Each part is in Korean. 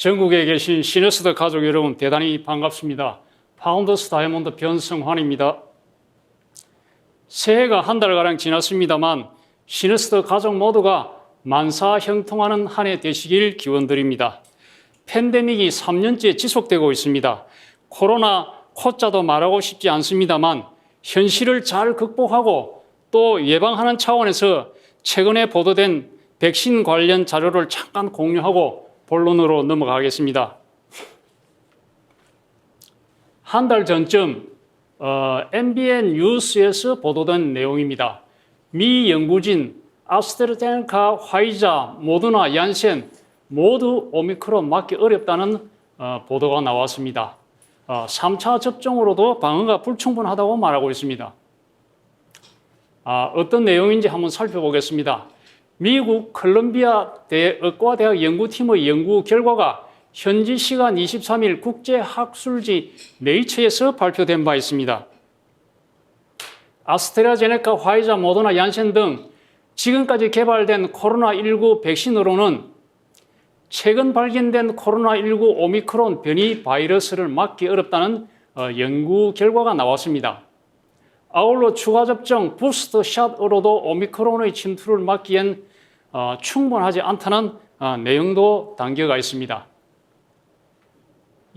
전국에 계신 시너스트 가족 여러분 대단히 반갑습니다. 파운더스 다이아몬드 변성환입니다. 새해가 한 달가량 지났습니다만 시너스트 가족 모두가 만사형통하는 한 해 되시길 기원드립니다. 팬데믹이 3년째 지속되고 있습니다. 코로나 코자도 말하고 싶지 않습니다만 현실을 잘 극복하고 또 예방하는 차원에서 최근에 보도된 백신 관련 자료를 잠깐 공유하고 본론으로 넘어가겠습니다. 한 달 전쯤 MBN 뉴스에서 보도된 내용입니다. 미 연구진 아스트라제네카, 화이자, 모더나, 얀센 모두 오미크론 맞기 어렵다는 보도가 나왔습니다. 3차 접종으로도 방어가 불충분하다고 말하고 있습니다. 어떤 내용인지 한번 살펴보겠습니다. 미국 콜롬비아 의과대학 연구팀의 연구 결과가 현지 시간 23일 국제학술지 네이처에서 발표된 바 있습니다. 아스트라제네카, 화이자, 모더나, 얀센 등 지금까지 개발된 코로나19 백신으로는 최근 발견된 코로나19 오미크론 변이 바이러스를 막기 어렵다는 연구 결과가 나왔습니다. 아울러 추가 접종 부스터샷으로도 오미크론의 침투를 막기엔 충분하지 않다는 내용도 담겨가 있습니다.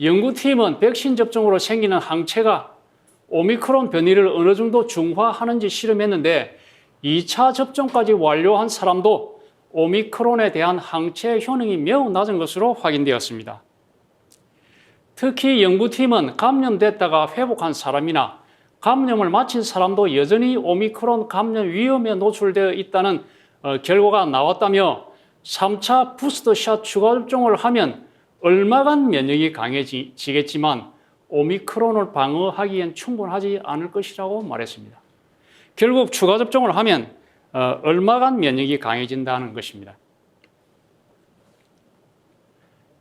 연구팀은 백신 접종으로 생기는 항체가 오미크론 변이를 어느 정도 중화하는지 실험했는데 2차 접종까지 완료한 사람도 오미크론에 대한 항체 효능이 매우 낮은 것으로 확인되었습니다. 특히 연구팀은 감염됐다가 회복한 사람이나 감염을 마친 사람도 여전히 오미크론 감염 위험에 노출되어 있다는 결과가 나왔다며 3차 부스터샷 추가 접종을 하면 얼마간 면역이 강해지겠지만 오미크론을 방어하기엔 충분하지 않을 것이라고 말했습니다. 결국 추가 접종을 하면 얼마간 면역이 강해진다는 것입니다.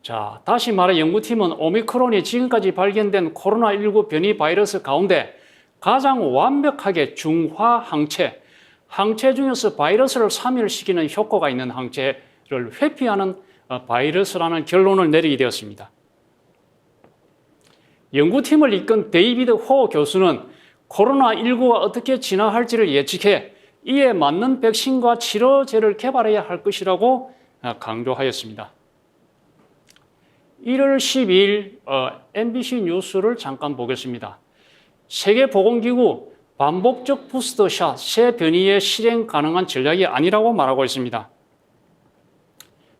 자, 다시 말해 연구팀은 오미크론이 지금까지 발견된 코로나19 변이 바이러스 가운데 가장 완벽하게 중화 항체 중에서 바이러스를 사멸시키는 효과가 있는 항체를 회피하는 바이러스라는 결론을 내리게 되었습니다. 연구팀을 이끈 데이비드 호 교수는 코로나19가 어떻게 진화할지를 예측해 이에 맞는 백신과 치료제를 개발해야 할 것이라고 강조하였습니다. 1월 12일 MBC 뉴스를 잠깐 보겠습니다. 세계보건기구 반복적 부스터샷 새 변이의 실행 가능한 전략이 아니라고 말하고 있습니다.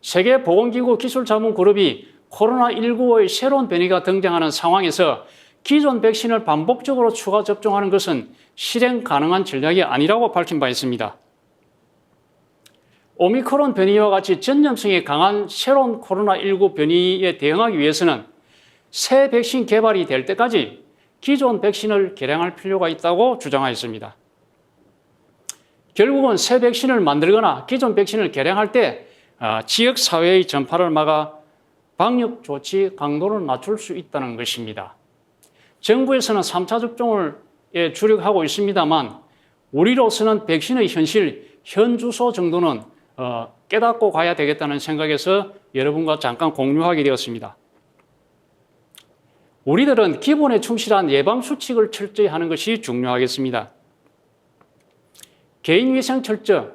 세계보건기구 기술자문그룹이 코로나19의 새로운 변이가 등장하는 상황에서 기존 백신을 반복적으로 추가 접종하는 것은 실행 가능한 전략이 아니라고 밝힌 바 있습니다. 오미크론 변이와 같이 전염성이 강한 새로운 코로나19 변이에 대응하기 위해서는 새 백신 개발이 될 때까지 기존 백신을 개량할 필요가 있다고 주장하였습니다. 결국은 새 백신을 만들거나 기존 백신을 개량할 때 지역사회의 전파를 막아 방역 조치 강도를 낮출 수 있다는 것입니다. 정부에서는 3차 접종을 주력하고 있습니다만 우리로서는 백신의 현 주소 정도는 깨닫고 가야 되겠다는 생각에서 여러분과 잠깐 공유하게 되었습니다. 우리들은 기본에 충실한 예방수칙을 철저히 하는 것이 중요하겠습니다. 개인위생 철저,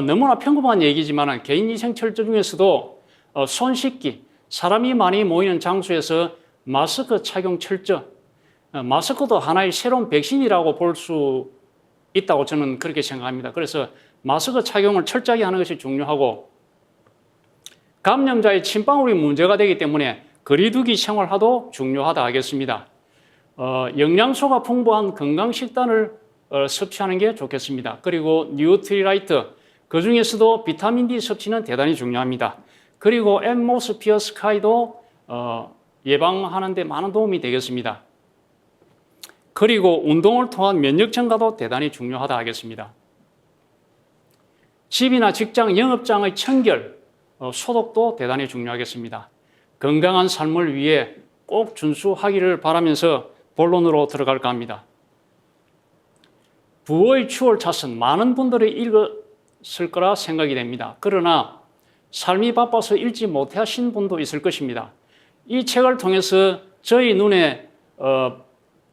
너무나 평범한 얘기지만 개인위생 철저 중에서도 손 씻기, 사람이 많이 모이는 장소에서 마스크 착용 철저, 마스크도 하나의 새로운 백신이라고 볼 수 있다고 저는 그렇게 생각합니다. 그래서 마스크 착용을 철저하게 하는 것이 중요하고 감염자의 침방울이 문제가 되기 때문에 거리두기 생활화도 중요하다 하겠습니다. 영양소가 풍부한 건강식단을 섭취하는 게 좋겠습니다. 그리고 뉴트리라이트, 그 중에서도 비타민 D 섭취는 대단히 중요합니다. 그리고 앰모스피어 스카이도 예방하는 데 많은 도움이 되겠습니다. 그리고 운동을 통한 면역 증가도 대단히 중요하다 하겠습니다. 집이나 직장, 영업장의 청결, 소독도 대단히 중요하겠습니다. 건강한 삶을 위해 꼭 준수하기를 바라면서 본론으로 들어갈까 합니다. 부의 추월 차선 많은 분들이 읽었을 거라 생각이 됩니다. 그러나 삶이 바빠서 읽지 못하신 분도 있을 것입니다. 이 책을 통해서 저희 눈에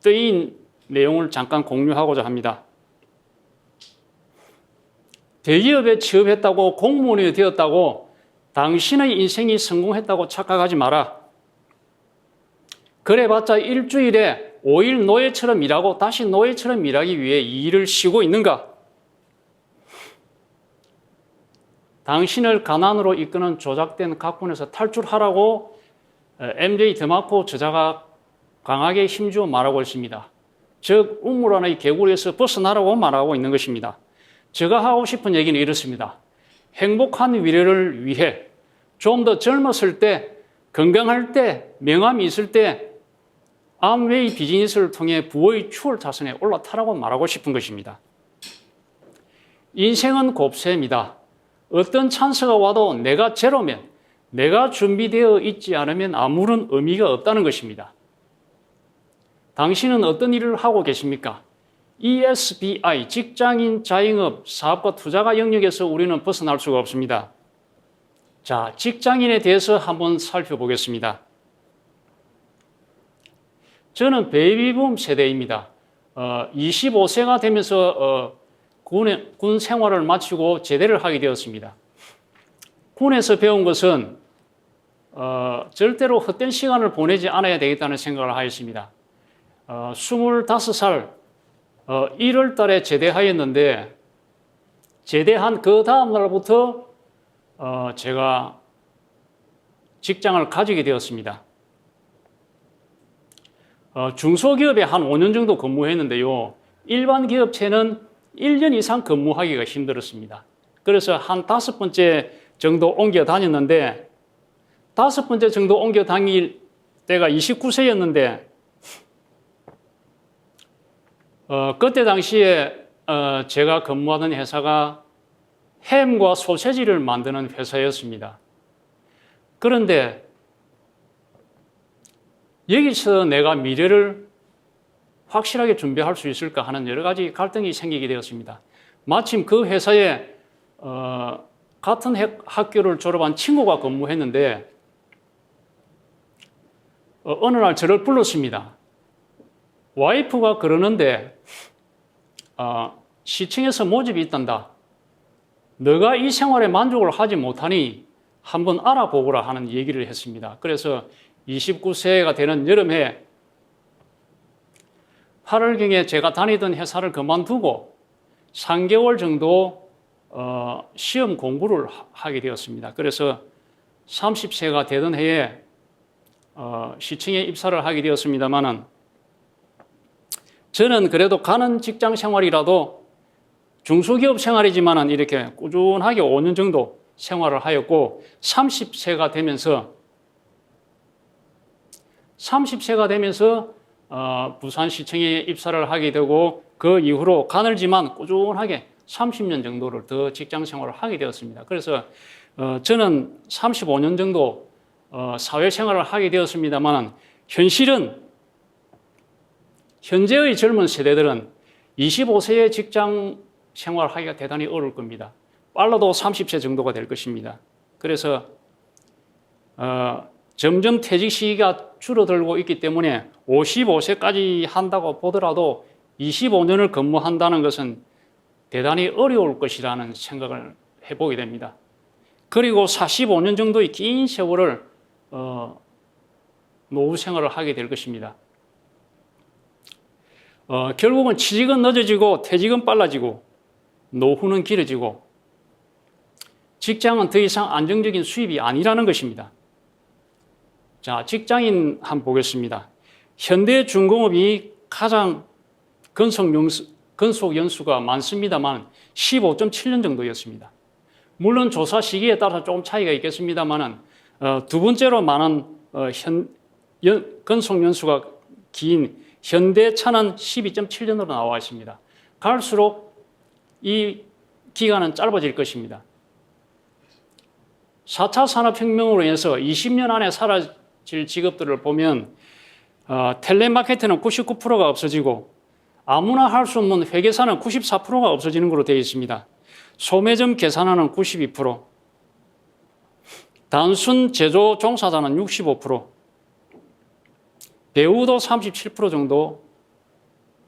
뜨인 내용을 잠깐 공유하고자 합니다. 대기업에 취업했다고 공무원이 되었다고 당신의 인생이 성공했다고 착각하지 마라. 그래봤자 일주일에 5일 노예처럼 일하고 다시 노예처럼 일하기 위해 이 일을 쉬고 있는가? 당신을 가난으로 이끄는 조작된 각본에서 탈출하라고 MJ 드마코 저자가 강하게 힘주어 말하고 있습니다. 즉 우물안의 개구리에서 벗어나라고 말하고 있는 것입니다. 제가 하고 싶은 얘기는 이렇습니다. 행복한 미래를 위해 좀 더 젊었을 때, 건강할 때, 명함이 있을 때 암웨이 비즈니스를 통해 부의 추월 타선에 올라타라고 말하고 싶은 것입니다. 인생은 곱셈이다. 어떤 찬스가 와도 내가 제로면, 내가 준비되어 있지 않으면 아무런 의미가 없다는 것입니다. 당신은 어떤 일을 하고 계십니까? ESBI, 직장인 자영업 사업과 투자가 영역에서 우리는 벗어날 수가 없습니다. 자, 직장인에 대해서 한번 살펴보겠습니다. 저는 베이비붐 세대입니다. 25세가 되면서 군 생활을 마치고 제대를 하게 되었습니다. 군에서 배운 것은 절대로 헛된 시간을 보내지 않아야 되겠다는 생각을 하였습니다. 25살 1월 달에 제대하였는데 제대한 그 다음 날부터 제가 직장을 가지게 되었습니다. 중소기업에 한 5년 정도 근무했는데요. 일반 기업체는 1년 이상 근무하기가 힘들었습니다. 그래서 한 5번째 정도 옮겨 다녔는데 5번째 정도 옮겨 다닐 때가 29세였는데 그때 당시에 제가 근무하던 회사가 햄과 소세지를 만드는 회사였습니다. 그런데 여기서 내가 미래를 확실하게 준비할 수 있을까 하는 여러 가지 갈등이 생기게 되었습니다. 마침 그 회사에 같은 학교를 졸업한 친구가 근무했는데 어느 날 저를 불렀습니다. 와이프가 그러는데 시청에서 모집이 있단다. 너가 이 생활에 만족을 하지 못하니 한번 알아보거라 하는 얘기를 했습니다. 그래서 29세가 되는 여름에 8월경에 제가 다니던 회사를 그만두고 3개월 정도 시험 공부를 하게 되었습니다. 그래서 30세가 되던 해에 시청에 입사를 하게 되었습니다만은 저는 그래도 가는 직장 생활이라도 중소기업 생활이지만은 이렇게 꾸준하게 5년 정도 생활을 하였고 30세가 되면서 부산시청에 입사를 하게 되고 그 이후로 가늘지만 꾸준하게 30년 정도를 더 직장 생활을 하게 되었습니다. 그래서 저는 35년 정도 사회생활을 하게 되었습니다만 현실은 현재의 젊은 세대들은 25세의 직장 생활하기가 대단히 어려울 겁니다. 빨라도 30세 정도가 될 것입니다. 그래서 점점 퇴직 시기가 줄어들고 있기 때문에 55세까지 한다고 보더라도 25년을 근무한다는 것은 대단히 어려울 것이라는 생각을 해보게 됩니다. 그리고 45년 정도의 긴 세월을 노후 생활을 하게 될 것입니다. 결국은 취직은 늦어지고 퇴직은 빨라지고 노후는 길어지고 직장은 더 이상 안정적인 수입이 아니라는 것입니다. 자, 직장인 한번 보겠습니다. 현대중공업이 가장 근속 연수가 많습니다만 15.7년 정도였습니다. 물론 조사 시기에 따라서 조금 차이가 있겠습니다만 두 번째로 많은 근속 연수가 긴 현대차는 12.7년으로 나와 있습니다. 갈수록 이 기간은 짧아질 것입니다. 4차 산업혁명으로 인해서 20년 안에 사라질 직업들을 보면 텔레마케터는 99%가 없어지고 아무나 할 수 없는 회계사는 94%가 없어지는 것으로 되어 있습니다. 소매점 계산하는 92%, 단순 제조 종사자는 65%, 배우도 37% 정도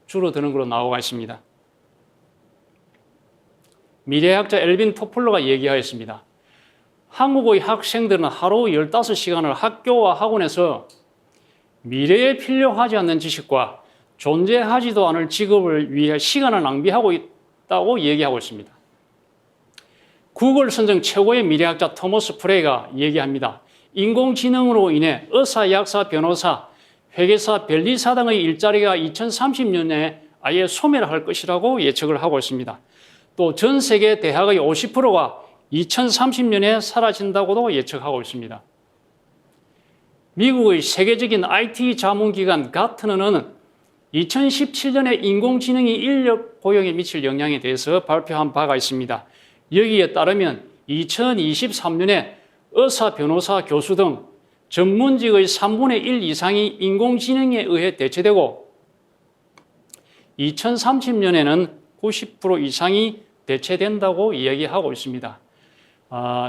줄어드는 걸로 나오고 있습니다. 미래학자 엘빈 토플러가 얘기하였습니다. 한국의 학생들은 하루 15시간을 학교와 학원에서 미래에 필요하지 않는 지식과 존재하지도 않을 직업을 위해 시간을 낭비하고 있다고 얘기하고 있습니다. 구글 선정 최고의 미래학자 토머스 프레이가 얘기합니다. 인공지능으로 인해 의사, 약사, 변호사, 회계사, 변리사 등의 일자리가 2030년에 아예 소멸할 것이라고 예측을 하고 있습니다. 또 전 세계 대학의 50%가 2030년에 사라진다고도 예측하고 있습니다. 미국의 세계적인 IT 자문기관 가트너는 2017년에 인공지능이 인력 고용에 미칠 영향에 대해서 발표한 바가 있습니다. 여기에 따르면 2023년에 의사, 변호사, 교수 등 전문직의 3분의 1 이상이 인공지능에 의해 대체되고 2030년에는 90% 이상이 대체된다고 이야기하고 있습니다.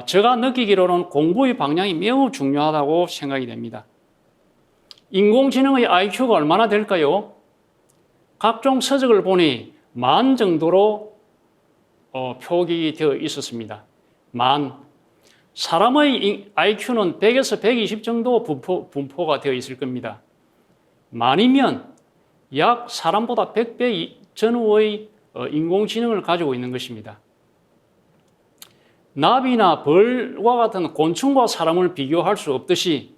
제가 느끼기로는 공부의 방향이 매우 중요하다고 생각이 됩니다. 인공지능의 IQ가 얼마나 될까요? 각종 서적을 보니 10,000 정도로 표기되어 있었습니다. 10,000. 사람의 IQ는 100에서 120 정도 분포가 되어 있을 겁니다. 10,000이면 약 사람보다 100배 전후의 인공지능을 가지고 있는 것입니다. 나비나 벌과 같은 곤충과 사람을 비교할 수 없듯이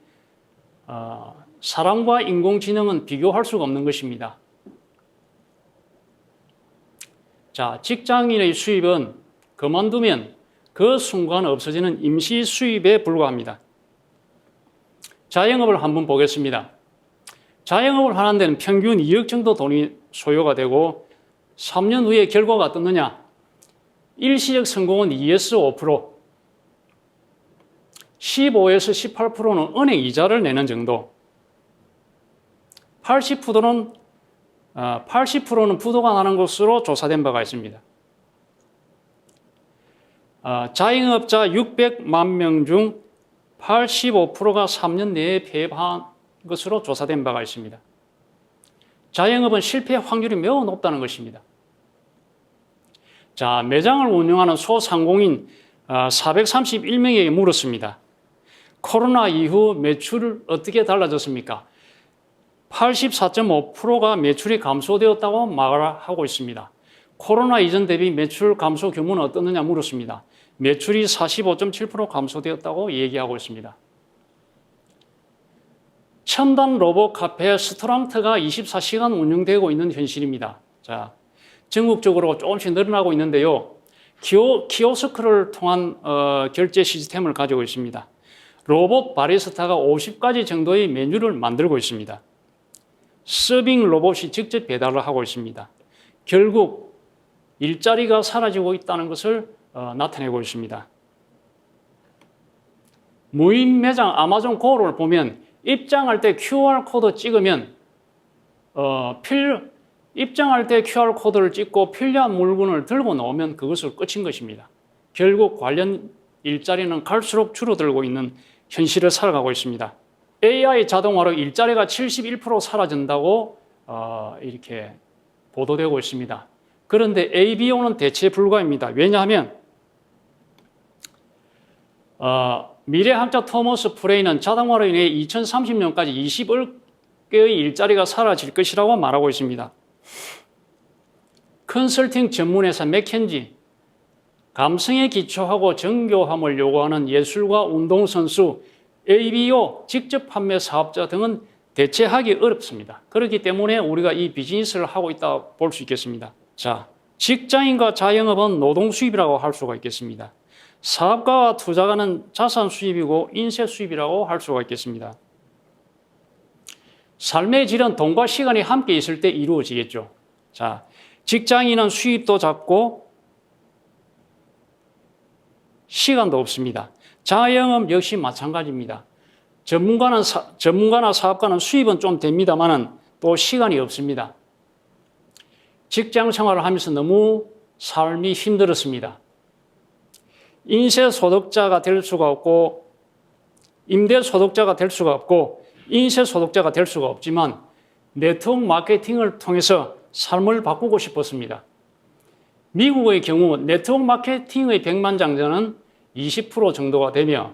사람과 인공지능은 비교할 수가 없는 것입니다. 자, 직장인의 수입은 그만두면 그 순간 없어지는 임시 수입에 불과합니다. 자영업을 한번 보겠습니다. 자영업을 하는 데는 평균 2억 정도 돈이 소요가 되고 3년 후에 결과가 어떻느냐? 일시적 성공은 2에서 5%, 15에서 18%는 은행 이자를 내는 정도, 80%는 부도가 나는 것으로 조사된 바가 있습니다. 자영업자 600만 명 중 85%가 3년 내에 폐업한 것으로 조사된 바가 있습니다. 자영업은 실패 확률이 매우 높다는 것입니다. 자, 매장을 운영하는 소상공인 431명에게 물었습니다. 코로나 이후 매출 어떻게 달라졌습니까? 84.5%가 매출이 감소되었다고 말하고 있습니다. 코로나 이전 대비 매출 감소 규모는 어떻느냐 물었습니다. 매출이 45.7% 감소되었다고 얘기하고 있습니다. 첨단 로봇 카페 스토랑트가 24시간 운영되고 있는 현실입니다. 자, 전국적으로 조금씩 늘어나고 있는데요. 키오스크를 통한 결제 시스템을 가지고 있습니다. 로봇 바리스타가 50가지 정도의 메뉴를 만들고 있습니다. 서빙 로봇이 직접 배달을 하고 있습니다. 결국 일자리가 사라지고 있다는 것을 나타내고 있습니다. 무인 매장 아마존 고를 보면 입장할 때 QR코드 찍으면 입장할 때 QR코드를 찍고 필요한 물건을 들고 나오면 그것을 끝인 것입니다. 결국 관련 일자리는 갈수록 줄어들고 있는 현실을 살아가고 있습니다. AI 자동화로 일자리가 71% 사라진다고 이렇게 보도되고 있습니다. 그런데 ABO는 대체 불가입니다. 왜냐하면 미래학자 토머스 프레이는 자동화로 인해 2030년까지 20억 개의 일자리가 사라질 것이라고 말하고 있습니다. 컨설팅 전문회사 맥켄지, 감성에 기초하고 정교함을 요구하는 예술가, 운동선수, ABO, 직접 판매 사업자 등은 대체하기 어렵습니다. 그렇기 때문에 우리가 이 비즈니스를 하고 있다 볼 수 있겠습니다. 자, 직장인과 자영업은 노동 수입이라고 할 수가 있겠습니다. 사업가와 투자가는 자산 수입이고 인세 수입이라고 할 수가 있겠습니다. 삶의 질은 돈과 시간이 함께 있을 때 이루어지겠죠. 자, 직장인은 수입도 작고 시간도 없습니다. 자영업 역시 마찬가지입니다. 전문가나 사업가는 수입은 좀 됩니다만은 또 시간이 없습니다. 직장 생활을 하면서 너무 삶이 힘들었습니다. 인세 소득자가 될 수가 없고 임대 소득자가 될 수가 없고 인쇄 소독자가 될 수가 없지만 네트워크 마케팅을 통해서 삶을 바꾸고 싶었습니다. 미국의 경우 네트워크 마케팅의 백만장자는 20% 정도가 되며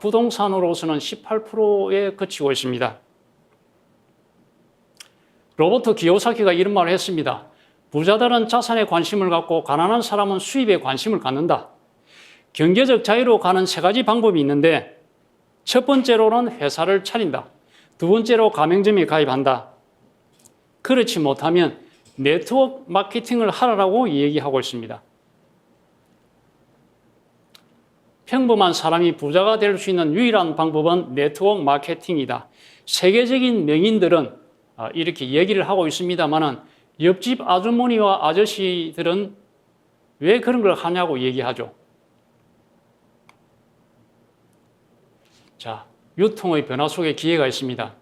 부동산으로서는 18%에 그치고 있습니다. 로버트 기요사키가 이런 말을 했습니다. 부자들은 자산에 관심을 갖고 가난한 사람은 수입에 관심을 갖는다. 경제적 자유로 가는 세 가지 방법이 있는데 첫 번째로는 회사를 차린다. 두 번째로 가맹점에 가입한다. 그렇지 못하면 네트워크 마케팅을 하라고 얘기하고 있습니다. 평범한 사람이 부자가 될 수 있는 유일한 방법은 네트워크 마케팅이다. 세계적인 명인들은 이렇게 얘기를 하고 있습니다만은 옆집 아주머니와 아저씨들은 왜 그런 걸 하냐고 얘기하죠. 자, 유통의 변화 속에 기회가 있습니다.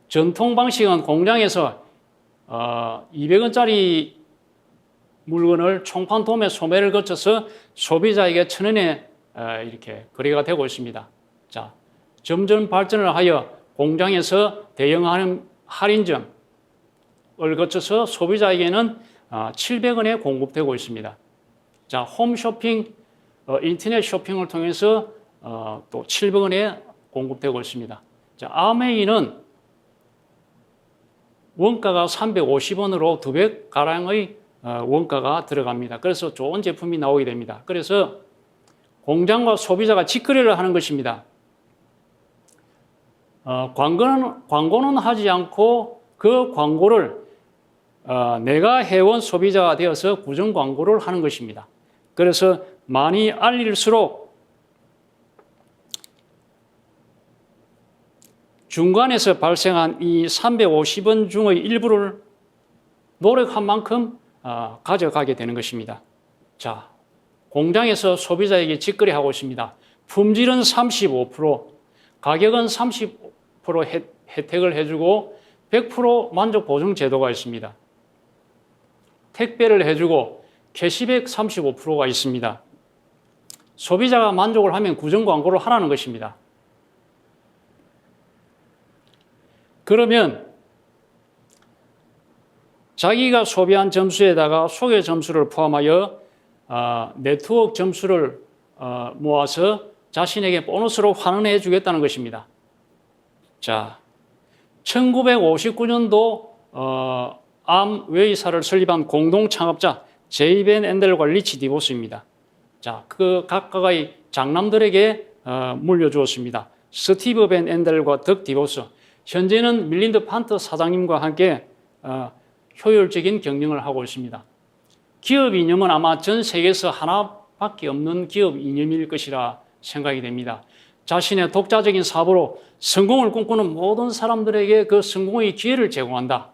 전통 방식은 공장에서 200원짜리 물건을 총판 도매 소매를 거쳐서 소비자에게 1,000원에 이렇게 거래가 되고 있습니다. 자, 점점 발전을 하여 공장에서 대형 할인점을 거쳐서 소비자에게는 700원에 공급되고 있습니다. 자, 홈쇼핑, 인터넷 쇼핑을 통해서 또 700원에 공급되고 있습니다. 자, 아메이는 원가가 350원으로 200가량의 원가가 들어갑니다. 그래서 좋은 제품이 나오게 됩니다. 그래서 공장과 소비자가 직거래를 하는 것입니다. 광고는 하지 않고 그 광고를 내가 해온 소비자가 되어서 구정 광고를 하는 것입니다. 그래서 많이 알릴수록 중간에서 발생한 이 350원 중의 일부를 노력한 만큼 가져가게 되는 것입니다. 자, 공장에서 소비자에게 직거래하고 있습니다. 품질은 35%, 가격은 30% 혜택을 해주고 100% 만족 보증 제도가 있습니다. 택배를 해주고 캐시백 35%가 있습니다. 소비자가 만족을 하면 구정 광고를 하라는 것입니다. 그러면 자기가 소비한 점수에다가 소개 점수를 포함하여 네트워크 점수를 모아서 자신에게 보너스로 환원해 주겠다는 것입니다. 자, 1959년도 암웨이사를 설립한 공동 창업자 제이 벤 앤델과 리치 디보스입니다. 자, 그 각각의 장남들에게 물려주었습니다. 스티브 벤 앤델과 덕 디보스. 현재는 밀린드 판터 사장님과 함께 효율적인 경영을 하고 있습니다. 기업 이념은 아마 전 세계에서 하나밖에 없는 기업 이념일 것이라 생각이 됩니다. 자신의 독자적인 사업으로 성공을 꿈꾸는 모든 사람들에게 그 성공의 기회를 제공한다.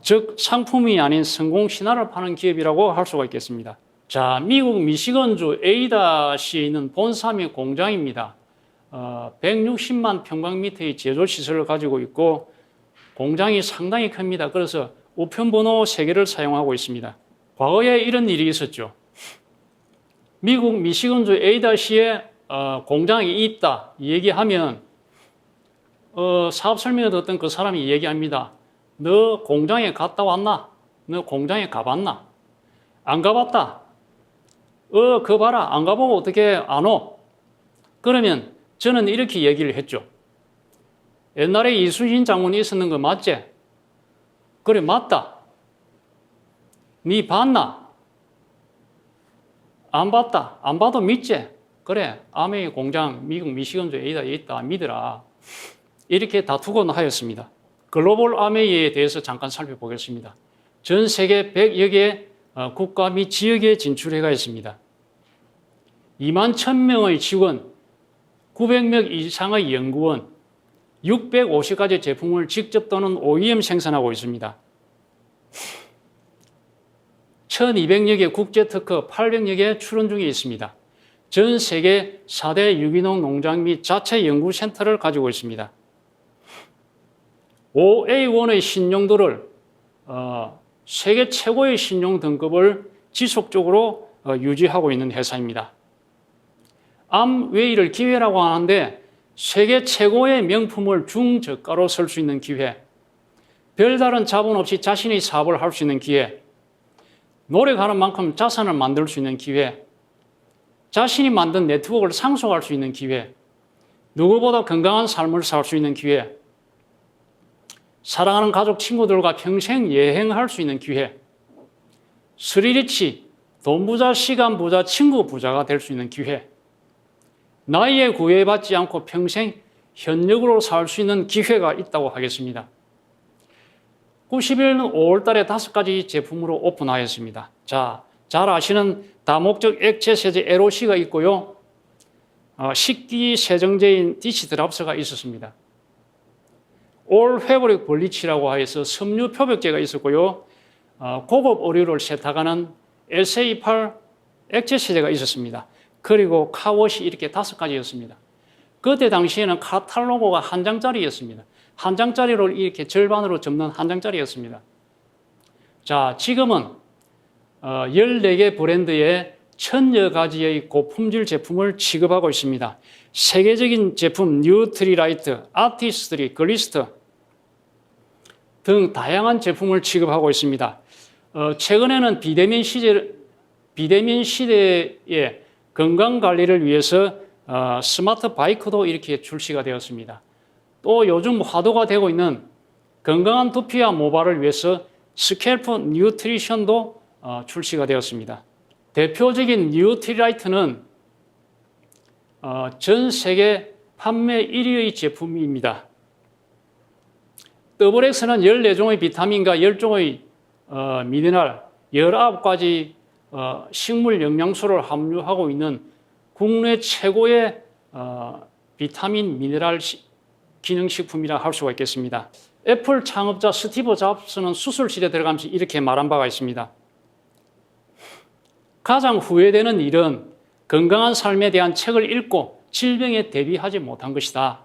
즉 상품이 아닌 성공 신화를 파는 기업이라고 할 수가 있겠습니다. 자, 미국 미시건주 에이다시에 있는 본사 및 공장입니다. 160만 평방미터의 제조시설을 가지고 있고 공장이 상당히 큽니다. 그래서 우편번호 3개를 사용하고 있습니다. 과거에 이런 일이 있었죠. 미국 미시건주 에이다시에 공장이 있다 얘기하면 사업 설명을 듣던 그 사람이 얘기합니다. 너 공장에 갔다 왔나? 너 공장에 가봤나? 안 가봤다. 그거 봐라. 안 가보고 어떻게 안 오? 그러면 저는 이렇게 얘기를 했죠. 옛날에 이순신 장군이 있었는 거 맞지? 그래, 맞다. 니 봤나? 안 봤다. 안 봐도 믿지? 그래, 아메이 공장 미국 미시건주 에이다에 있다. 믿으라. 이렇게 다투곤 하였습니다. 글로벌 아메이에 대해서 잠깐 살펴보겠습니다. 전 세계 100여 개 국가 및 지역에 진출해 가 있습니다. 2만 1,000명의 직원, 900명 이상의 연구원, 650가지 제품을 직접 또는 OEM 생산하고 있습니다. 1,200여 개 국제 특허, 800여 개 출원 중에 있습니다. 전 세계 4대 유기농 농장 및 자체 연구센터를 가지고 있습니다. OA1의 신용도를 세계 최고의 신용 등급을 지속적으로 유지하고 있는 회사입니다. 암웨이를 기회라고 하는데 세계 최고의 명품을 중저가로 살 수 있는 기회, 별다른 자본 없이 자신의 사업을 할 수 있는 기회, 노력하는 만큼 자산을 만들 수 있는 기회, 자신이 만든 네트워크를 상속할 수 있는 기회, 누구보다 건강한 삶을 살 수 있는 기회, 사랑하는 가족, 친구들과 평생 여행할 수 있는 기회, 스리리치, 돈 부자, 시간 부자, 친구 부자가 될 수 있는 기회, 나이에 구애받지 않고 평생 현역으로 살 수 있는 기회가 있다고 하겠습니다. 91년 5월 달에 5가지 제품으로 오픈하였습니다. 자, 잘 아시는 다목적 액체 세제 LOC가 있고요. 식기 세정제인 디시 드랍스가 있었습니다. 올 패브릭 블리치라고 해서 섬유 표백제가 있었고요. 고급 의류를 세탁하는 SA8 액체 세제가 있었습니다. 그리고 카워시 이렇게 5가지였습니다. 그때 당시에는 카탈로그가 한 장짜리였습니다. 한 장짜리를 이렇게 절반으로 접는 한 장짜리였습니다. 자, 지금은 14개 브랜드의 1000여 가지의 고품질 제품을 취급하고 있습니다. 세계적인 제품 뉴트리라이트, 아티스트리, 글리스트 등 다양한 제품을 취급하고 있습니다. 최근에는 비대면 시대에 건강관리를 위해서 스마트 바이크도 이렇게 출시가 되었습니다. 또 요즘 화두가 되고 있는 건강한 두피와 모발을 위해서 스캘프 뉴트리션도 출시가 되었습니다. 대표적인 뉴트리라이트는 전 세계 판매 1위의 제품입니다. 더블엑스는 14종의 비타민과 10종의 미네랄, 19가지 식물 영양소를 함유하고 있는 국내 최고의 비타민 미네랄 기능식품이라 할 수가 있겠습니다. 애플 창업자 스티브 잡스는 수술실에 들어가면서 이렇게 말한 바가 있습니다. 가장 후회되는 일은 건강한 삶에 대한 책을 읽고 질병에 대비하지 못한 것이다.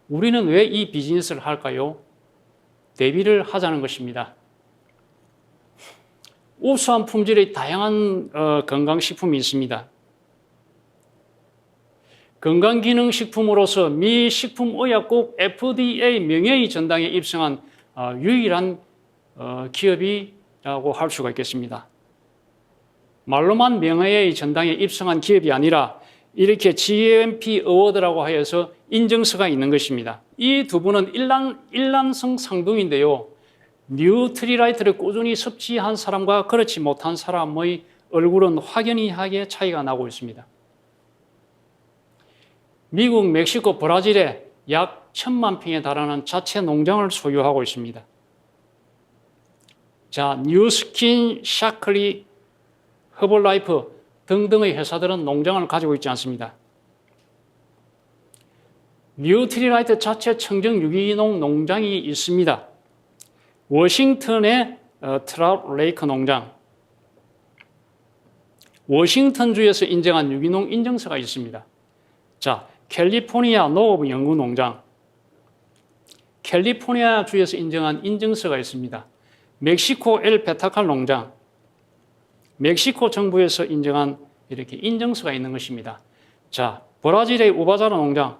우리는 왜 이 비즈니스를 할까요? 대비를 하자는 것입니다. 우수한 품질의 다양한 건강식품이 있습니다. 건강기능식품으로서 미 식품의약국 FDA 명예의 전당에 입성한 유일한 기업이라고 할 수가 있겠습니다. 말로만 명예의 전당에 입성한 기업이 아니라 이렇게 GMP 어워드라고 하여서 인증서가 있는 것입니다. 이 두 분은 일란성 상둥인데요. 뉴트리라이트를 꾸준히 섭취한 사람과 그렇지 못한 사람의 얼굴은 확연하게 차이가 나고 있습니다. 미국, 멕시코, 브라질에 약 1000만 평에 달하는 자체 농장을 소유하고 있습니다. 자, 뉴스킨, 샤클리, 허벌라이프 등등의 회사들은 농장을 가지고 있지 않습니다. 뉴트리라이트 자체 청정 유기농 농장이 있습니다. 워싱턴의 트라우트 레이크 농장, 워싱턴주에서 인정한 유기농 인증서가 있습니다. 자, 캘리포니아 농업 연구 농장, 캘리포니아 주에서 인정한 인증서가 있습니다. 멕시코 엘 페타칼 농장, 멕시코 정부에서 인정한 이렇게 인증서가 있는 것입니다. 자, 브라질의 우바자라 농장,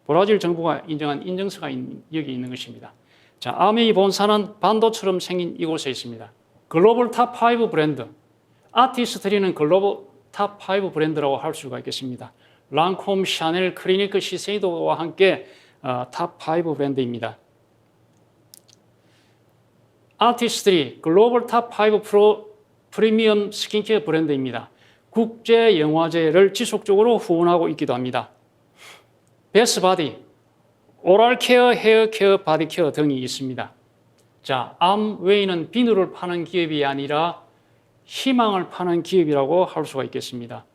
브라질 정부가 인정한 인증서가 여기 있는 것입니다. 자, 아메이 본사는 반도처럼 생긴 이곳에 있습니다. 글로벌 탑5 브랜드, 아티스트리는 글로벌 탑5 브랜드라고 할 수가 있겠습니다. 랑콤, 샤넬, 크리니크, 시세이도와 함께 탑5 브랜드입니다. 아티스트리, 글로벌 탑5 프리미엄 스킨케어 브랜드입니다. 국제 영화제를 지속적으로 후원하고 있기도 합니다. 베스바디, 오랄케어, 헤어케어, 바디케어 등이 있습니다. 자, 암웨이는 비누를 파는 기업이 아니라 희망을 파는 기업이라고 할 수가 있겠습니다.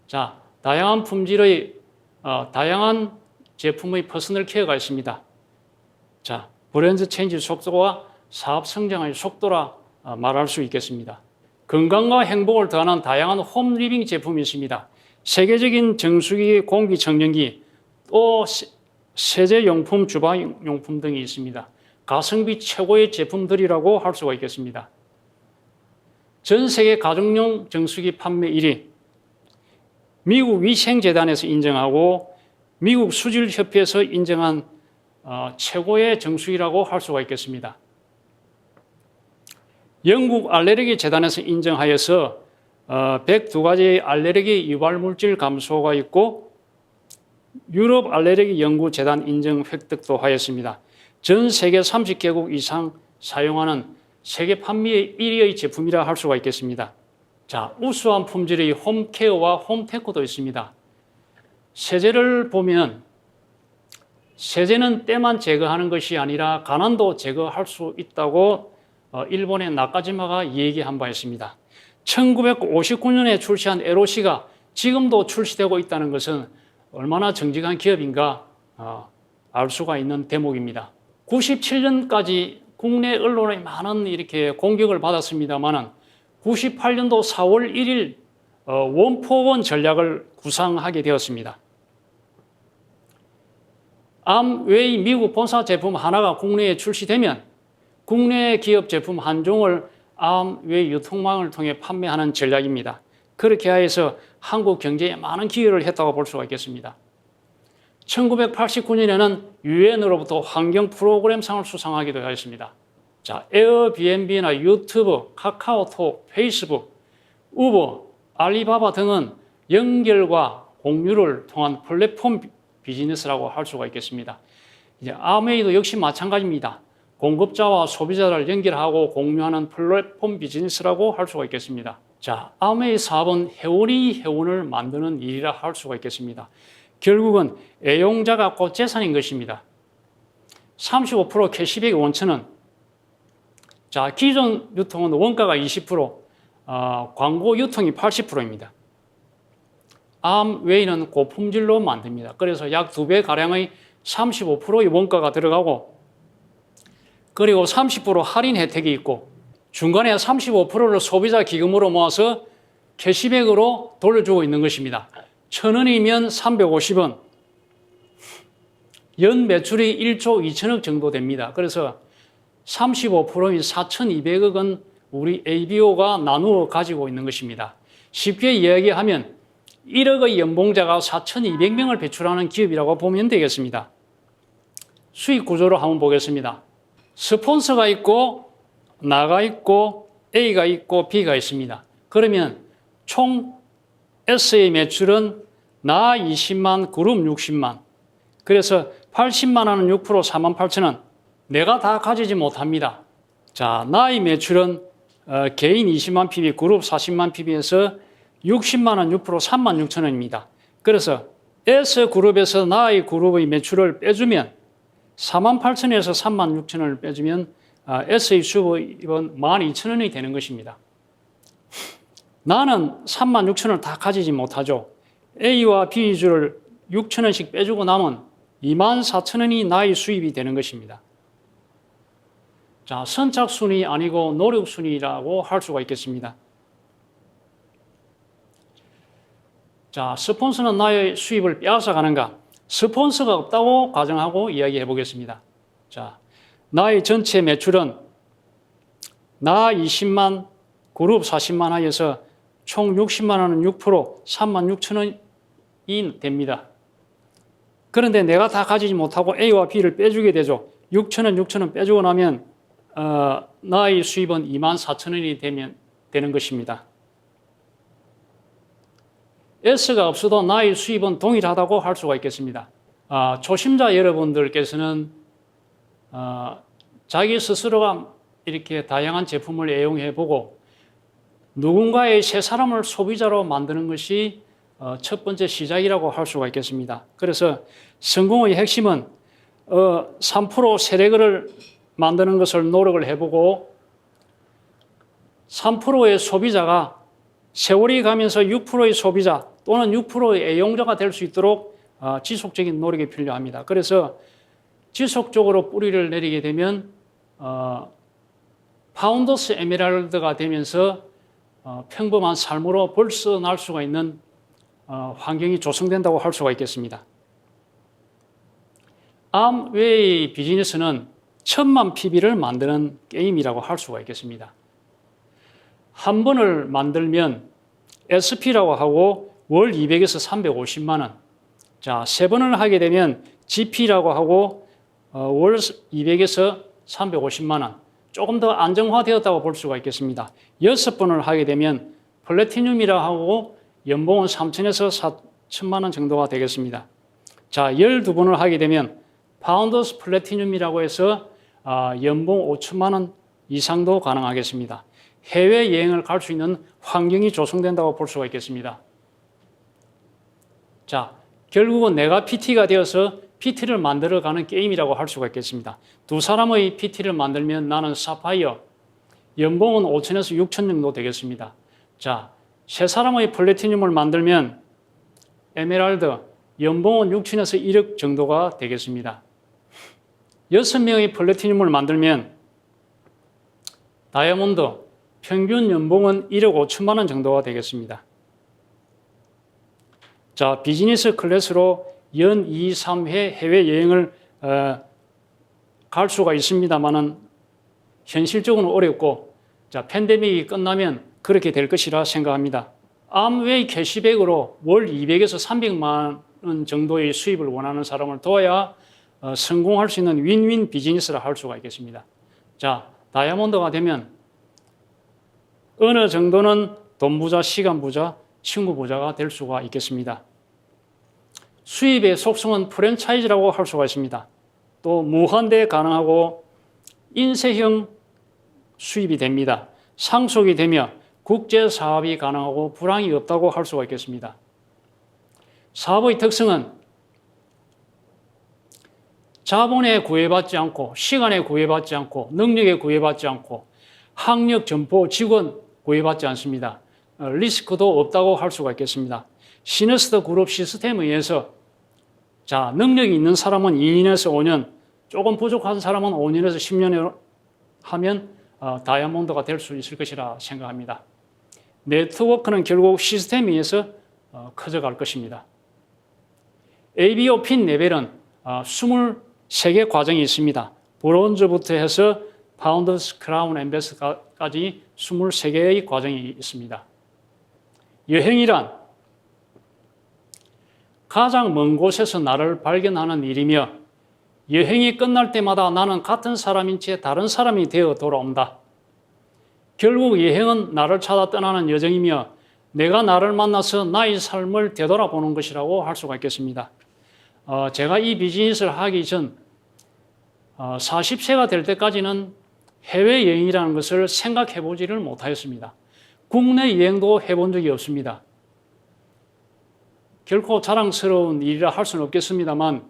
자, 다양한 품질의 다양한 제품의 퍼스널 케어가 있습니다. 자, 브랜드 체인지 속도와 사업 성장의 속도라 말할 수 있겠습니다. 건강과 행복을 더하는 다양한 홈 리빙 제품이 있습니다. 세계적인 정수기, 공기청정기, 또 세제용품, 주방용품 등이 있습니다. 가성비 최고의 제품들이라고 할 수가 있겠습니다. 전 세계 가정용 정수기 판매 1위, 미국 위생재단에서 인정하고 미국 수질협회에서 인정한 최고의 정수기라고 할 수가 있겠습니다. 영국 알레르기 재단에서 인정하여서 102가지의 알레르기 유발 물질 감소가 있고 유럽 알레르기 연구 재단 인정 획득도 하였습니다. 전 세계 30개국 이상 사용하는 세계 판매 1위의 제품이라 할 수가 있겠습니다. 자, 우수한 품질의 홈케어와 홈테크도 있습니다. 세제를 보면 세제는 때만 제거하는 것이 아니라 가난도 제거할 수 있다고 일본의 나카지마가 얘기한 바 있습니다. 1959년에 출시한 LOC가 지금도 출시되고 있다는 것은 얼마나 정직한 기업인가 알 수가 있는 대목입니다. 97년까지 국내 언론에 많은 이렇게 공격을 받았습니다만은 98년도 4월 1일 원포원 전략을 구상하게 되었습니다. 암웨이 미국 본사 제품 하나가 국내에 출시되면 국내 기업 제품 한 종을 암웨이 유통망을 통해 판매하는 전략입니다. 그렇게 하여서 한국 경제에 많은 기여를 했다고 볼 수가 있겠습니다. 1989년에는 유엔으로부터 환경 프로그램상을 수상하기도 하였습니다. 자, 에어비앤비나 유튜브, 카카오톡, 페이스북, 우버, 알리바바 등은 연결과 공유를 통한 플랫폼 비즈니스라고 할 수가 있겠습니다. 이제 암웨이도 역시 마찬가지입니다. 공급자와 소비자를 연결하고 공유하는 플랫폼 비즈니스라고 할 수가 있겠습니다. 자, 암웨이 사업은 회원이 회원을 만드는 일이라 할 수가 있겠습니다. 결국은 애용자가 곧 재산인 것입니다. 35% 캐시백 원천은 자, 기존 유통은 원가가 20%, 광고 유통이 80%입니다. 암웨이는 고품질로 만듭니다. 그래서 약 2배 가량의 35%의 원가가 들어가고 그리고 30% 할인 혜택이 있고 중간에 35%를 소비자 기금으로 모아서 캐시백으로 돌려주고 있는 것입니다. 1,000원이면 350원, 연 매출이 1조 2천억 정도 됩니다. 그래서 35%인 4,200억 원 우리 ABO가 나누어 가지고 있는 것입니다. 쉽게 이야기하면 1억의 연봉자가 4,200명을 배출하는 기업이라고 보면 되겠습니다. 수익 구조를 한번 보겠습니다. 스폰서가 있고 나가 있고 A가 있고 B가 있습니다. 그러면 총 S의 매출은 나 20만, 그룹 60만. 그래서 80만 원은 6%, 48,000원. 내가 다 가지지 못합니다. 자, 나의 매출은 개인 20만 PB, 그룹 40만 PB에서 60만 원 6% 36,000원입니다. 그래서 S그룹에서 나의 그룹의 매출을 빼주면 48,000원에서 36,000원을 빼주면 S의 수입은 12,000원이 되는 것입니다. 나는 36,000원을 다 가지지 못하죠. A와 B주를 6,000원씩 빼주고 남은 24,000원이 나의 수입이 되는 것입니다. 자, 선착순이 아니고 노력순이라고 할 수가 있겠습니다. 자, 스폰서는 나의 수입을 빼앗아 가는가? 스폰서가 없다고 가정하고 이야기해 보겠습니다. 자, 나의 전체 매출은 나 20만, 그룹 40만 하여서 총 60만 원은 6%, 36,000원이 됩니다. 그런데 내가 다 가지지 못하고 A와 B를 빼주게 되죠. 6,000원 빼주고 나면 나의 수입은 24,000원이 되는 것입니다. S가 없어도 나의 수입은 동일하다고 할 수가 있겠습니다. 초심자 여러분들께서는 자기 스스로가 이렇게 다양한 제품을 애용해 보고 누군가의 새 사람을 소비자로 만드는 것이 첫 번째 시작이라고 할 수가 있겠습니다. 그래서 성공의 핵심은 3% 세력을 만드는 것을 노력을 해보고 3%의 소비자가 세월이 가면서 6%의 소비자 또는 6%의 애용자가 될 수 있도록 지속적인 노력이 필요합니다. 그래서 지속적으로 뿌리를 내리게 되면 파운더스 에메랄드가 되면서 평범한 삶으로 벌써날 수가 있는 환경이 조성된다고 할 수가 있겠습니다. 암웨이 비즈니스는 1,000만 PB를 만드는 게임이라고 할 수가 있겠습니다. 한 번을 만들면 SP라고 하고 월 200에서 350만 원, 자, 3번을 하게 되면 GP라고 하고 월 200에서 350만 원. 조금 더 안정화되었다고 볼 수가 있겠습니다. 6번을 하게 되면 플래티늄이라 하고 연봉은 3천에서 4천만 원 정도가 되겠습니다. 자, 12번을 하게 되면 파운더스 플래티늄이라고 해서 연봉 5천만 원 이상도 가능하겠습니다. 해외여행을 갈 수 있는 환경이 조성된다고 볼 수가 있겠습니다. 자, 결국은 내가 PT가 되어서 PT를 만들어가는 게임이라고 할 수가 있겠습니다. 두 사람의 PT를 만들면 나는 사파이어, 연봉은 5천에서 6천 정도 되겠습니다. 자, 세 사람의 플래티늄을 만들면 에메랄드, 연봉은 6천에서 1억 정도가 되겠습니다. 6명의 플래티늄을 만들면 다이아몬드, 평균 연봉은 1억 5천만 원 정도가 되겠습니다. 자, 비즈니스 클래스로 연 2, 3회 해외여행을 갈 수가 있습니다만은 현실적으로는 어렵고, 자, 팬데믹이 끝나면 그렇게 될 것이라 생각합니다. 암웨이 캐시백으로 월 200에서 300만 원 정도의 수입을 원하는 사람을 도와야 성공할 수 있는 윈윈 비즈니스라 할 수가 있겠습니다. 자, 다이아몬드가 되면 어느 정도는 돈 부자, 시간 부자, 친구 부자가 될 수가 있겠습니다. 수입의 속성은 프랜차이즈라고 할 수가 있습니다. 또 무한대 가능하고 인쇄형 수입이 됩니다. 상속이 되며 국제 사업이 가능하고 불황이 없다고 할 수가 있겠습니다. 사업의 특성은 자본에 구애받지 않고, 시간에 구애받지 않고, 능력에 구애받지 않고, 학력, 점포, 직원 구애받지 않습니다. 리스크도 없다고 할 수가 있겠습니다. 시너스트 그룹 시스템에 의해서, 자, 능력이 있는 사람은 2년에서 5년, 조금 부족한 사람은 5년에서 10년 하면 다이아몬드가 될 수 있을 것이라 생각합니다. 네트워크는 결국 시스템에 의해서 커져갈 것입니다. ABO 핀 레벨은 23개 과정이 있습니다. 브론즈부터 해서 파운더스, 크라운, 엠베스까지 23개의 과정이 있습니다. 여행이란 가장 먼 곳에서 나를 발견하는 일이며, 여행이 끝날 때마다 나는 같은 사람인 채 다른 사람이 되어 돌아온다. 결국 여행은 나를 찾아 떠나는 여정이며, 내가 나를 만나서 나의 삶을 되돌아보는 것이라고 할 수가 있겠습니다. 제가 이 비즈니스를 하기 전 40세가 될 때까지는 해외여행이라는 것을 생각해 보지를 못하였습니다. 국내 여행도 해본 적이 없습니다. 결코 자랑스러운 일이라 할 수는 없겠습니다만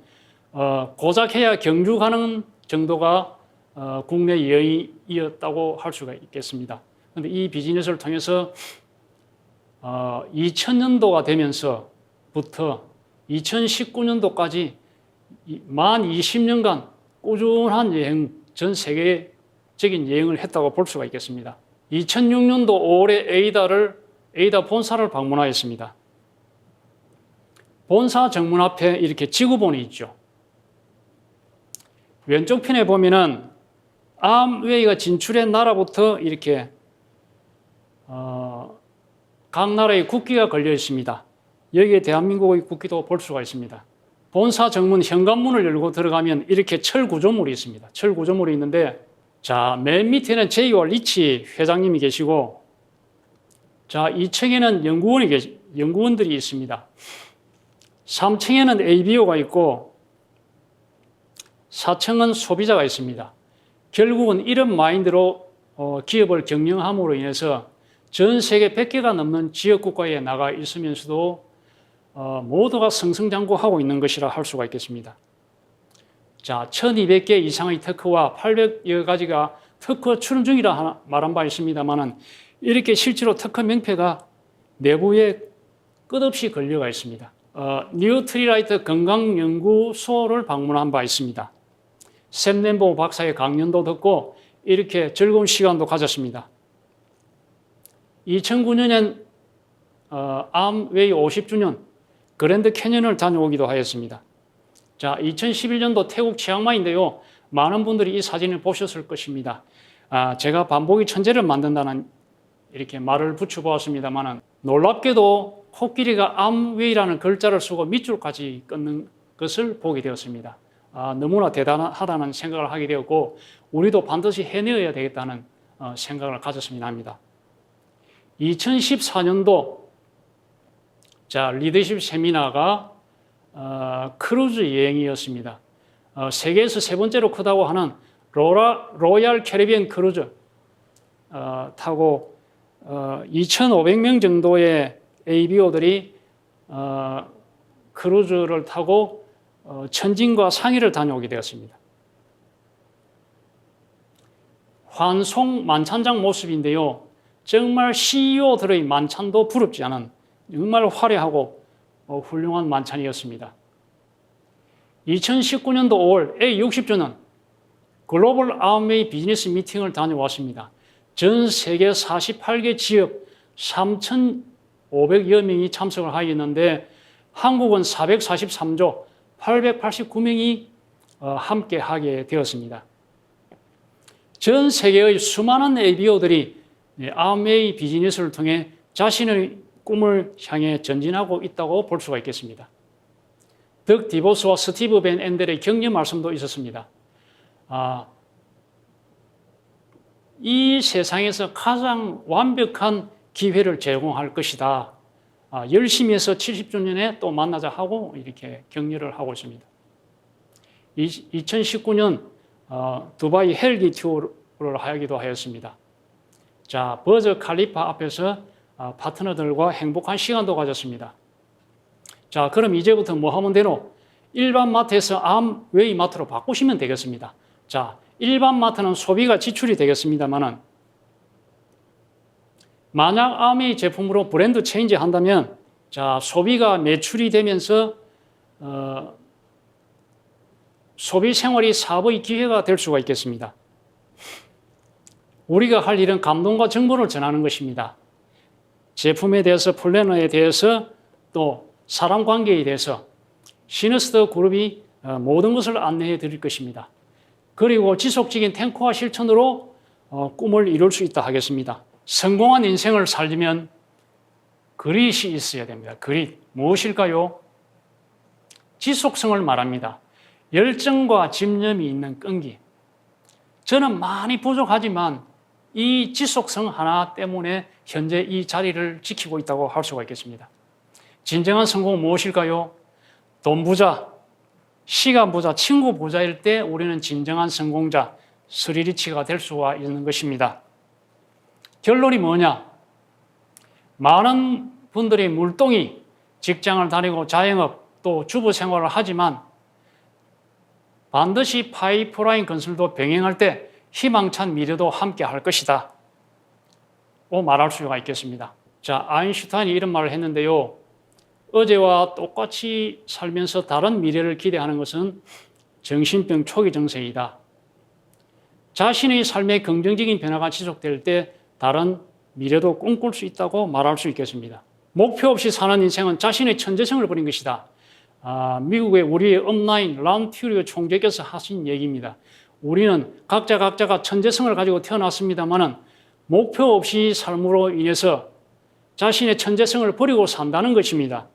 고작 해야 경주 가는 정도가 국내 여행이었다고 할 수가 있겠습니다. 그런데 이 비즈니스를 통해서 2000년도가 되면서부터 2019년도까지 만 20년간 꾸준한 여행, 전 세계적인 여행을 했다고 볼 수가 있겠습니다. 2006년도 5월에 에이다 본사를 방문하였습니다. 본사 정문 앞에 이렇게 지구본이 있죠. 왼쪽 편에 보면은 암웨이가 진출한 나라부터 이렇게 각 나라의 국기가 걸려 있습니다. 여기에 대한민국의 국기도 볼 수가 있습니다. 본사 정문 현관문을 열고 들어가면 이렇게 철 구조물이 있습니다. 철 구조물이 있는데, 자, 맨 밑에는 제이와 리치 회장님이 계시고, 자, 2층에는 연구원들이 있습니다. 3층에는 ABO가 있고, 4층은 소비자가 있습니다. 결국은 이런 마인드로 기업을 경영함으로 인해서 전 세계 100개가 넘는 지역 국가에 나가 있으면서도 모두가 승승장구하고 있는 것이라 할 수가 있겠습니다. 자, 1200개 이상의 특허와 800여 가지가 특허 출원 중이라 말한 바 있습니다만은 이렇게 실제로 특허 명패가 내부에 끝없이 걸려가 있습니다. 뉴트리라이트 건강연구소를 방문한 바 있습니다. 샘 램보 박사의 강연도 듣고 이렇게 즐거운 시간도 가졌습니다. 2009년엔 암웨이 50주년 그랜드 캐년을 다녀오기도 하였습니다. 자, 2011년도 태국 치앙마이인데요. 많은 분들이 이 사진을 보셨을 것입니다. 제가 반복이 천재를 만든다는 이렇게 말을 붙여보았습니다만 놀랍게도 코끼리가 암웨이라는 글자를 쓰고 밑줄까지 끊는 것을 보게 되었습니다. 너무나 대단하다는 생각을 하게 되었고 우리도 반드시 해내어야 되겠다는 생각을 가졌으면 합니다. 2014년도 리더십 세미나가 크루즈 여행이었습니다. 세계에서 세 번째로 크다고 하는 로얄 캐리비안 크루즈 타고 2,500명 정도의 ABO들이 크루즈를 타고 천진과 상해를 다녀오게 되었습니다. 환송 만찬장 모습인데요. 정말 CEO들의 만찬도 부럽지 않은 정말 화려하고 훌륭한 만찬이었습니다. 2019년도 5월 A60주는 글로벌 암웨이 비즈니스 미팅을 다녀왔습니다. 전 세계 48개 지역 3,500여 명이 참석을 하였는데 한국은 443조 889명이 함께 하게 되었습니다. 전 세계의 수많은 ABO들이 암웨이 비즈니스를 통해 자신의 꿈을 향해 전진하고 있다고 볼 수가 있겠습니다. 덕 디보스와 스티브 벤 엔델의 격려 말씀도 있었습니다. 이 세상에서 가장 완벽한 기회를 제공할 것이다. 열심히 해서 70주년에 또 만나자 하고 이렇게 격려를 하고 있습니다. 2019년 두바이 헬기 투어를 하기도 하였습니다. 버즈 칼리파 앞에서 파트너들과 행복한 시간도 가졌습니다. 그럼 이제부터 뭐 하면 되노? 일반 마트에서 암웨이 마트로 바꾸시면 되겠습니다. 일반 마트는 소비가 지출이 되겠습니다만은 만약 암웨이 제품으로 브랜드 체인지 한다면 소비가 매출이 되면서 소비 생활이 사업의 기회가 될 수가 있겠습니다. 우리가 할 일은 감동과 정보를 전하는 것입니다. 제품에 대해서, 플래너에 대해서, 또 사람 관계에 대해서 시너스터 그룹이 모든 것을 안내해 드릴 것입니다. 그리고 지속적인 탱커와 실천으로 꿈을 이룰 수 있다 하겠습니다. 성공한 인생을 살려면 그릿이 있어야 됩니다. 그릿, 무엇일까요? 지속성을 말합니다. 열정과 집념이 있는 끈기. 저는 많이 부족하지만 이 지속성 하나 때문에 현재 이 자리를 지키고 있다고 할 수가 있겠습니다. 진정한 성공은 무엇일까요? 돈 부자, 시간 부자, 친구 부자일 때 우리는 진정한 성공자, 스리리치가 될 수가 있는 것입니다. 결론이 뭐냐? 많은 분들이 물동이 직장을 다니고 자영업 또 주부 생활을 하지만 반드시 파이프라인 건설도 병행할 때 희망찬 미래도 함께 할 것이다. 말할 수가 있겠습니다. 아인슈타인이 이런 말을 했는데요. 어제와 똑같이 살면서 다른 미래를 기대하는 것은 정신병 초기 증세이다. 자신의 삶의 긍정적인 변화가 지속될 때 다른 미래도 꿈꿀 수 있다고 말할 수 있겠습니다. 목표 없이 사는 인생은 자신의 천재성을 버린 것이다. 미국의 우리의 업라인 란 튜리오 총재께서 하신 얘기입니다. 우리는 각자가 천재성을 가지고 태어났습니다만은 목표 없이 삶으로 인해서 자신의 천재성을 버리고 산다는 것입니다.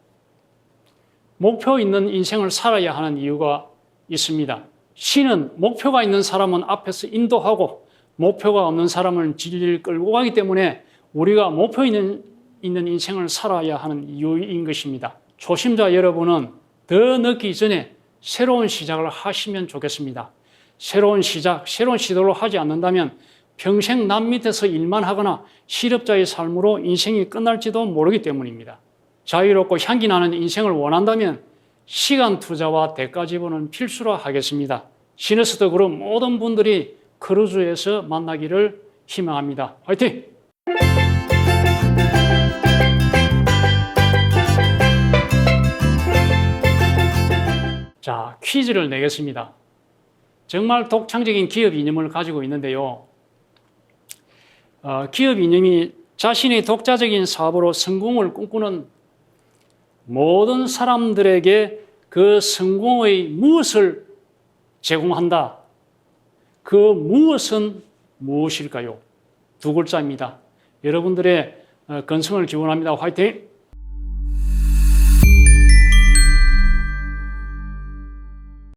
목표 있는 인생을 살아야 하는 이유가 있습니다. 신은 목표가 있는 사람은 앞에서 인도하고 목표가 없는 사람은 진리를 끌고 가기 때문에 우리가 목표 있는 인생을 살아야 하는 이유인 것입니다. 초심자 여러분은 더 늦기 전에 새로운 시작을 하시면 좋겠습니다. 새로운 시작, 새로운 시도를 하지 않는다면 평생 남 밑에서 일만 하거나 실업자의 삶으로 인생이 끝날지도 모르기 때문입니다. 자유롭고 향기 나는 인생을 원한다면 시간 투자와 대가 지불은 필수로 하겠습니다. 시너스터 그룹 모든 분들이 크루즈에서 만나기를 희망합니다. 화이팅! 퀴즈를 내겠습니다. 정말 독창적인 기업 이념을 가지고 있는데요. 기업 이념이 자신의 독자적인 사업으로 성공을 꿈꾸는 모든 사람들에게 그 성공의 무엇을 제공한다. 그 무엇은 무엇일까요? 두 글자입니다. 여러분들의 건성을 기원합니다. 화이팅!